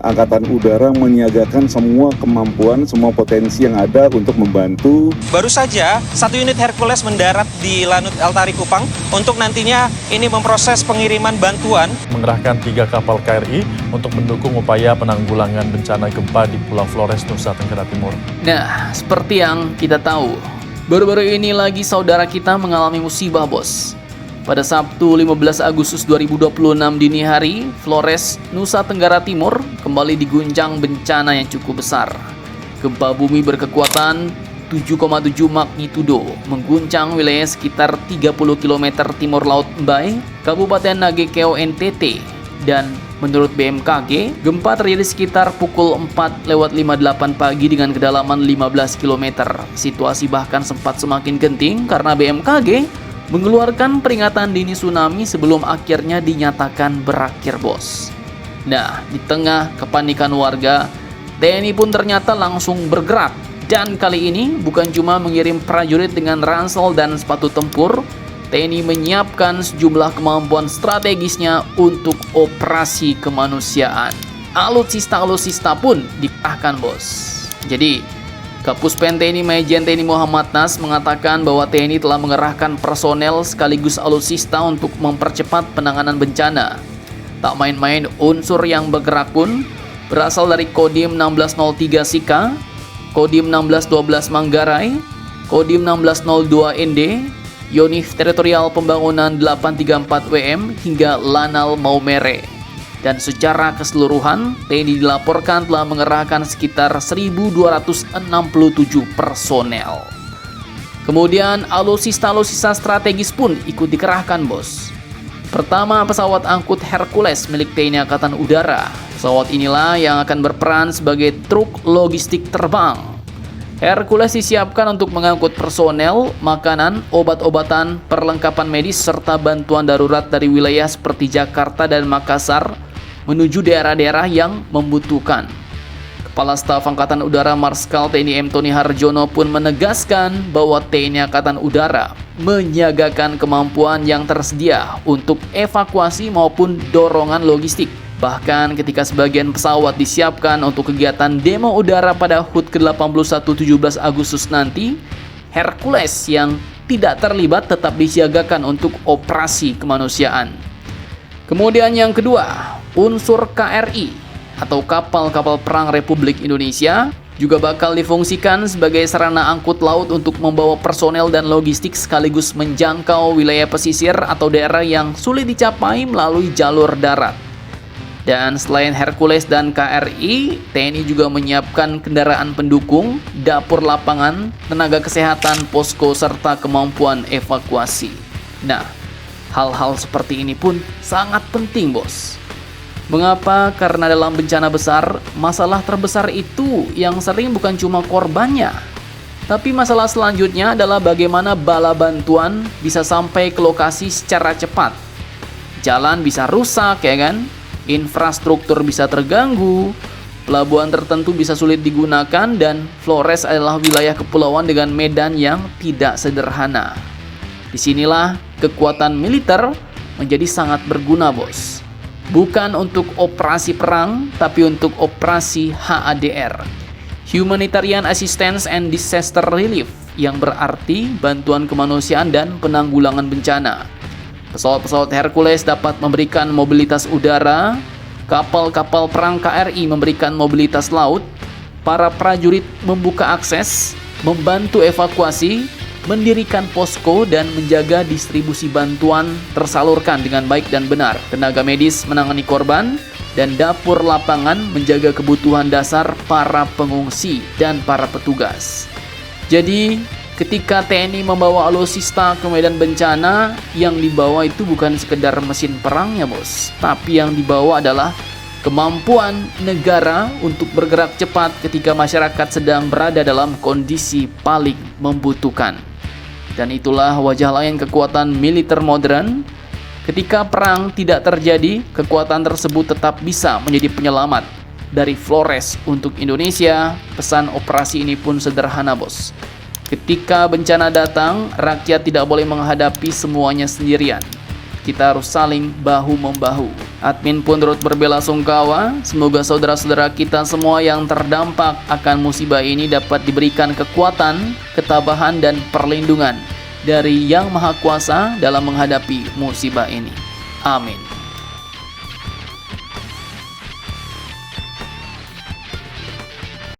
Angkatan Udara menyiagakan semua kemampuan, semua potensi yang ada untuk membantu. Baru saja satu unit Hercules mendarat di Lanut El Tari Kupang untuk nantinya ini memproses pengiriman bantuan. Mengerahkan 3 kapal KRI untuk mendukung upaya penanggulangan bencana gempa di Pulau Flores, Nusa Tenggara Timur. Nah, seperti yang kita tahu, baru-baru ini lagi saudara kita mengalami musibah, bos. Pada Sabtu 15 Agustus 2026 dini hari, Flores, Nusa Tenggara Timur kembali diguncang bencana yang cukup besar. Gempa bumi berkekuatan 7,7 magnitudo mengguncang wilayah sekitar 30 km timur laut Mbai, Kabupaten Nagekeo NTT. Dan menurut BMKG, gempa terjadi sekitar pukul 4:58 pagi dengan kedalaman 15 km. Situasi bahkan sempat semakin genting karena BMKG mengeluarkan peringatan dini tsunami sebelum akhirnya dinyatakan berakhir, bos. Nah, di tengah kepanikan warga, TNI pun ternyata langsung bergerak. Dan kali ini bukan cuma mengirim prajurit dengan ransel dan sepatu tempur, TNI menyiapkan sejumlah kemampuan strategisnya untuk operasi kemanusiaan. Alutsista pun dikerahkan, bos. Jadi, Kapuspen TNI Majen TNI Muhammad Nas mengatakan bahwa TNI telah mengerahkan personel sekaligus alutsista untuk mempercepat penanganan bencana. Tak main-main, unsur yang bergerak pun berasal dari Kodim 1603 Sika, Kodim 1612 Manggarai, Kodim 1602 ND, Yonif Teritorial Pembangunan 834 WM hingga Lanal Maumere. Dan secara keseluruhan, TNI dilaporkan telah mengerahkan sekitar 1.267 personel. Kemudian alutsista strategis pun ikut dikerahkan, bos. Pertama, pesawat angkut Hercules milik TNI Angkatan Udara. Pesawat inilah yang akan berperan sebagai truk logistik terbang. Hercules disiapkan untuk mengangkut personel, makanan, obat-obatan, perlengkapan medis, serta bantuan darurat dari wilayah seperti Jakarta dan Makassar menuju daerah-daerah yang membutuhkan. Kepala Staf Angkatan Udara Marskal TNI M. Tony Harjono pun menegaskan bahwa TNI Angkatan Udara menyiagakan kemampuan yang tersedia untuk evakuasi maupun dorongan logistik. Bahkan ketika sebagian pesawat disiapkan untuk kegiatan demo udara pada HUT ke-81 17 Agustus nanti, Hercules yang tidak terlibat tetap disiagakan untuk operasi kemanusiaan. Kemudian yang kedua, unsur KRI atau kapal-kapal perang Republik Indonesia juga bakal difungsikan sebagai sarana angkut laut untuk membawa personel dan logistik sekaligus menjangkau wilayah pesisir atau daerah yang sulit dicapai melalui jalur darat. Dan selain Hercules dan KRI, TNI juga menyiapkan kendaraan pendukung, dapur lapangan, tenaga kesehatan, posko, serta kemampuan evakuasi. Nah, hal-hal seperti ini pun sangat penting, bos. Mengapa? Karena dalam bencana besar, masalah terbesar itu yang sering bukan cuma korbannya, tapi masalah selanjutnya adalah bagaimana bala bantuan bisa sampai ke lokasi secara cepat. Jalan bisa rusak, ya kan? Infrastruktur bisa terganggu, pelabuhan tertentu bisa sulit digunakan, dan Flores adalah wilayah kepulauan dengan medan yang tidak sederhana. Disinilah kekuatan militer menjadi sangat berguna, bos. Bukan untuk operasi perang, tapi untuk operasi HADR, Humanitarian Assistance and Disaster Relief, yang berarti bantuan kemanusiaan dan penanggulangan bencana. Pesawat-pesawat Hercules dapat memberikan mobilitas udara, kapal-kapal perang KRI memberikan mobilitas laut, para prajurit membuka akses, membantu evakuasi, mendirikan posko, dan menjaga distribusi bantuan tersalurkan dengan baik dan benar. Tenaga medis menangani korban, dan dapur lapangan menjaga kebutuhan dasar para pengungsi dan para petugas. Jadi, ketika TNI membawa alutsista ke medan bencana, yang dibawa itu bukan sekedar mesin perangnya, bos, tapi yang dibawa adalah kemampuan negara untuk bergerak cepat ketika masyarakat sedang berada dalam kondisi paling membutuhkan. Dan itulah wajah lain kekuatan militer modern. Ketika perang tidak terjadi, kekuatan tersebut tetap bisa menjadi penyelamat. Dari Flores untuk Indonesia, pesan operasi ini pun sederhana, bos. Ketika bencana datang, rakyat tidak boleh menghadapi semuanya sendirian. Kita harus saling bahu-membahu. Admin pun turut berbelasungkawa, semoga saudara-saudara kita semua yang terdampak akan musibah ini dapat diberikan kekuatan, ketabahan, dan perlindungan dari Yang Maha Kuasa dalam menghadapi musibah ini. Amin.